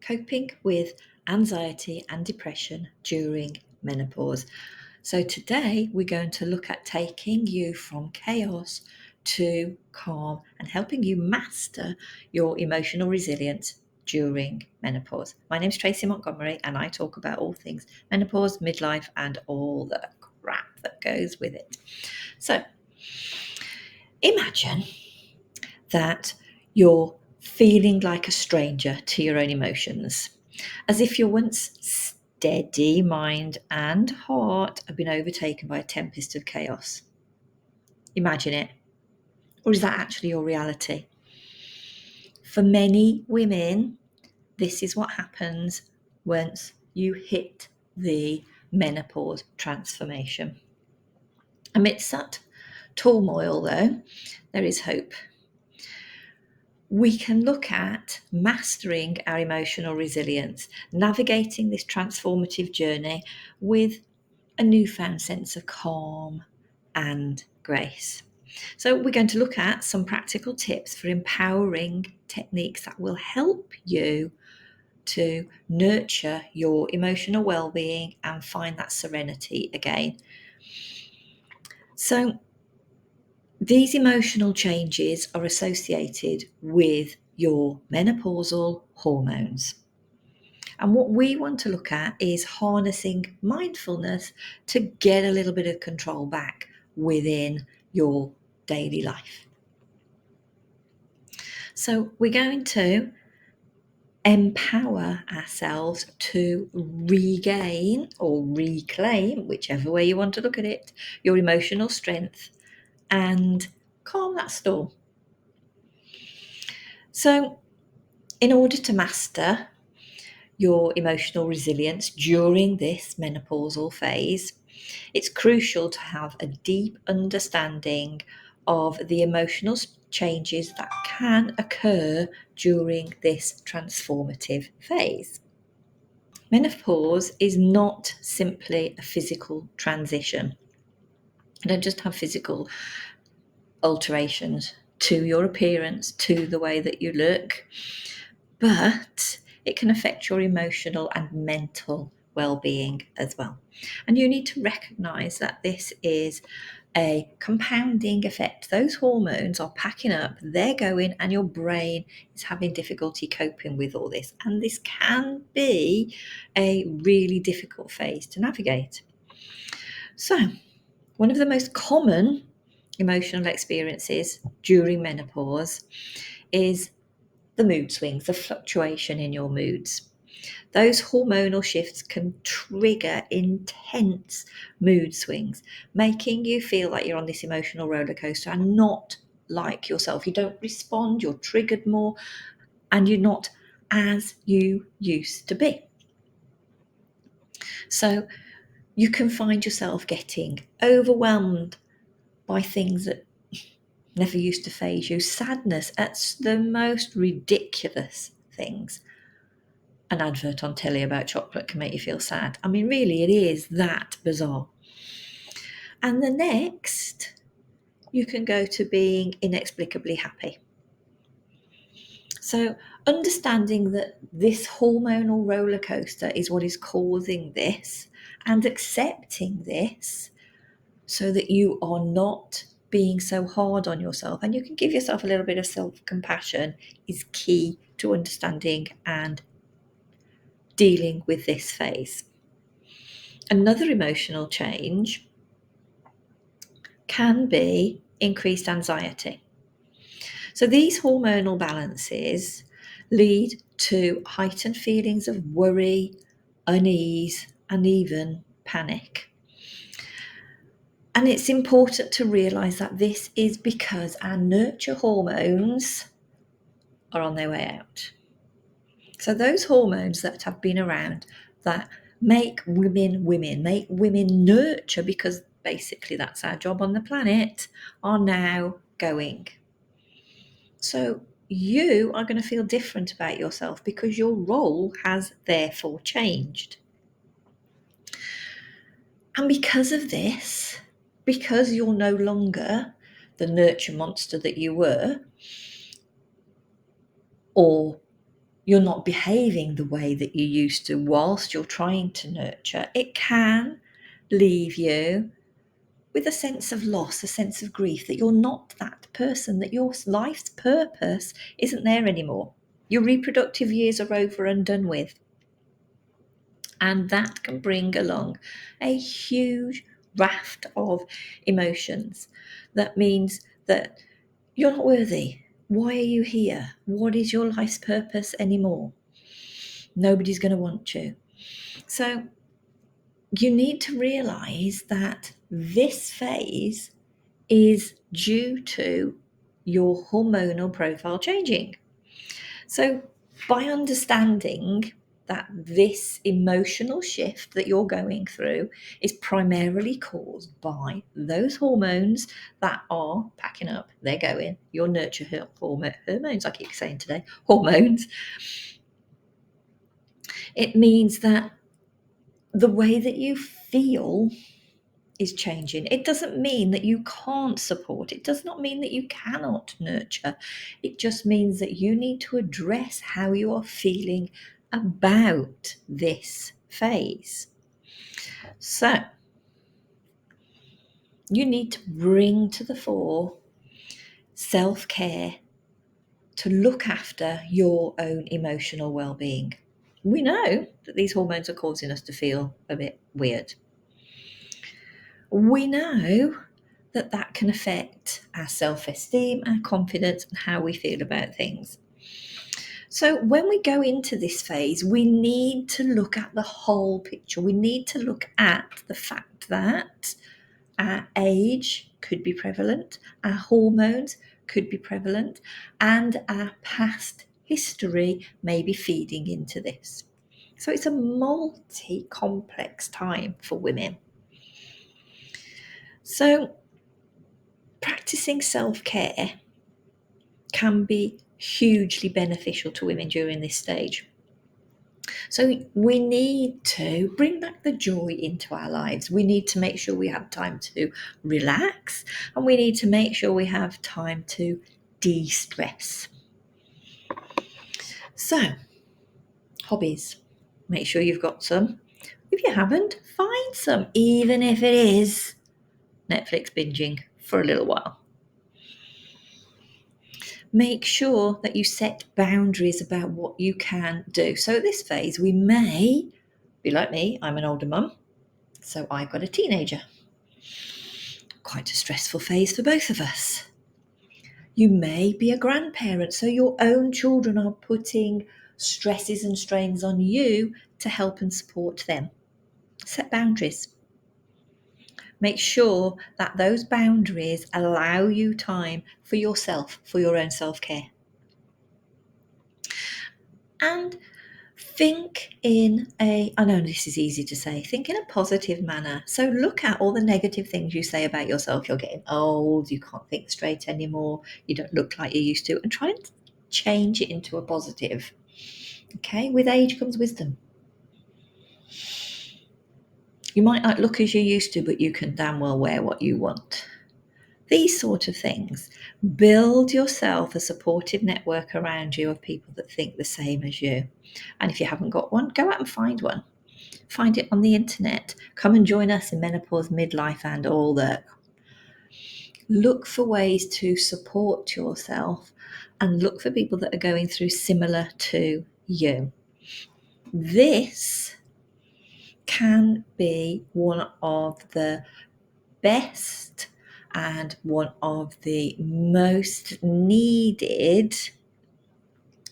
coping with anxiety and depression during menopause. So today we're going to look at taking you from chaos to calm and helping you master your emotional resilience during menopause. My name's Tracey Montgomery and I talk about all things menopause, midlife and all the crap that goes with it. So imagine that you're feeling like a stranger to your own emotions, as if your once steady mind and heart have been overtaken by a tempest of chaos. Imagine it. Or is that actually your reality? For many women, this is what happens once you hit the menopause transformation. Amidst that turmoil, though, there is hope. We can look at mastering our emotional resilience, navigating this transformative journey with a newfound sense of calm and grace. So we're going to look at some practical tips for empowering techniques that will help you to nurture your emotional well-being and find that serenity again. So these emotional changes are associated with your menopausal hormones. And what we want to look at is harnessing mindfulness to get a little bit of control back within your daily life. So we're going to empower ourselves to regain or reclaim, whichever way you want to look at it, your emotional strength and calm that storm. So in order to master your emotional resilience during this menopausal phase, it's crucial to have a deep understanding of the emotional changes that can occur during this transformative phase. Menopause is not simply a physical transition. You don't just have physical alterations to your appearance, to the way that you look, but it can affect your emotional and mental well-being as well. And you need to recognize that this is a compounding effect. Those hormones are packing up, they're going, and your brain is having difficulty coping with all this. And this can be a really difficult phase to navigate. So, one of the most common emotional experiences during menopause is the mood swings, the fluctuation in your moods. Those hormonal shifts can trigger intense mood swings, making you feel like you're on this emotional roller coaster and not like yourself. You don't respond, you're triggered more, and you're not as you used to be. So you can find yourself getting overwhelmed by things that never used to faze you, sadness at the most ridiculous things. An advert on telly about chocolate can make you feel sad. I mean, really, it is that bizarre. And the next, you can go to being inexplicably happy. So, understanding that this hormonal roller coaster is what is causing this and accepting this so that you are not being so hard on yourself and you can give yourself a little bit of self-compassion is key to understanding and dealing with this phase. Another emotional change can be increased anxiety. So these hormonal balances lead to heightened feelings of worry, unease, and even panic. And it's important to realize that this is because our nurture hormones are on their way out. So those hormones that have been around that make women nurture, because basically that's our job on the planet, are now going. So you are going to feel different about yourself because your role has therefore changed. And because of this, because you're no longer the nurture monster that you were, or you're not behaving the way that you used to whilst you're trying to nurture, it can leave you with a sense of loss, a sense of grief, that you're not that person, that your life's purpose isn't there anymore. Your reproductive years are over and done with. And that can bring along a huge raft of emotions. That means that you're not worthy. Why are you here? What is your life's purpose anymore? Nobody's going to want you. So you need to realize that this phase is due to your hormonal profile changing. So by understanding that this emotional shift that you're going through is primarily caused by those hormones that are packing up, they're going, your nurture hormones, I keep saying today, hormones. It means that the way that you feel is changing. It doesn't mean that you can't support. It does not mean that you cannot nurture. It just means that you need to address how you are feeling about this phase. So you need to bring to the fore self-care to look after your own emotional well-being. We know that these hormones are causing us to feel a bit weird. We know that that can affect our self-esteem, our confidence, and how we feel about things. So when we go into this phase, we need to look at the whole picture. We need to look at the fact that our age could be prevalent, our hormones could be prevalent, and our past history may be feeding into this. So it's a multi-complex time for women. So practicing self-care can be hugely beneficial to women during this stage. So we need to bring back the joy into our lives. We need to make sure we have time to relax, and we need to make sure we have time to de-stress. So, hobbies. Make sure you've got some. If you haven't, find some, even if it is Netflix binging for a little while. Make sure that you set boundaries about what you can do. So at this phase, we may be like me, I'm an older mum, so I've got a teenager. Quite a stressful phase for both of us. You may be a grandparent, so your own children are putting stresses and strains on you to help and support them. Set boundaries. Make sure that those boundaries allow you time for yourself, for your own self-care. And think in I know this is easy to say, think in a positive manner. So look at all the negative things you say about yourself. You're getting old, you can't think straight anymore, you don't look like you used to, and try and change it into a positive. Okay, with age comes wisdom. You might not look as you used to, but you can damn well wear what you want. These sort of things. Build yourself a supportive network around you of people that think the same as you. And if you haven't got one, go out and find one. Find it on the internet. Come and join us in Menopause, Midlife, and all that. Look for ways to support yourself and look for people that are going through similar to you. This can be one of the best and one of the most needed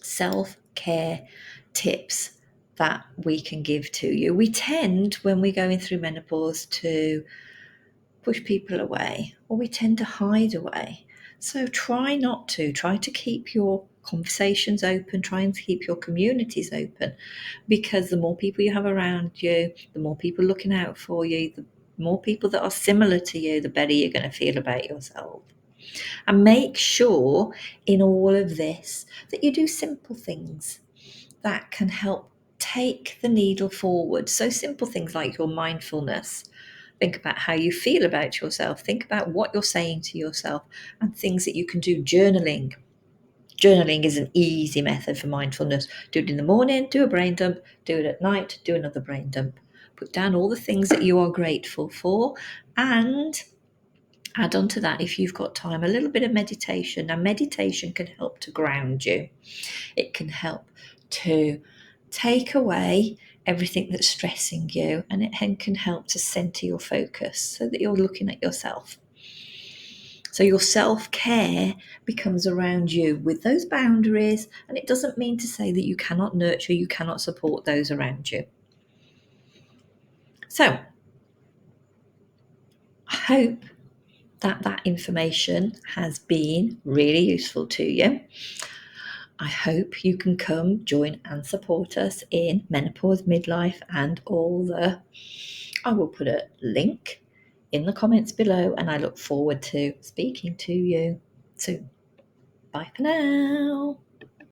self-care tips that we can give to you. We tend, when we're going through menopause, to push people away, or we tend to hide away. So try not to. Try to keep your conversations open, try and keep your communities open, because the more people you have around you, the more people looking out for you, the more people that are similar to you, the better you're going to feel about yourself. And make sure in all of this that you do simple things that can help take the needle forward. So simple things like your mindfulness. Think about how you feel about yourself. Think about what you're saying to yourself, and things that you can do. Journaling. Journaling is an easy method for mindfulness. Do it in the morning, do a brain dump, do it at night, do another brain dump. Put down all the things that you are grateful for, and add on to that, if you've got time, a little bit of meditation. Now, meditation can help to ground you. It can help to take away everything that's stressing you, and it can help to center your focus so that you're looking at yourself. So your self-care becomes around you with those boundaries, and it doesn't mean to say that you cannot nurture, you cannot support those around you. So I hope that information has been really useful to you. I hope you can come, join and support us in menopause, midlife, and all the... I will put a link in the comments below, and I look forward to speaking to you soon. Bye for now.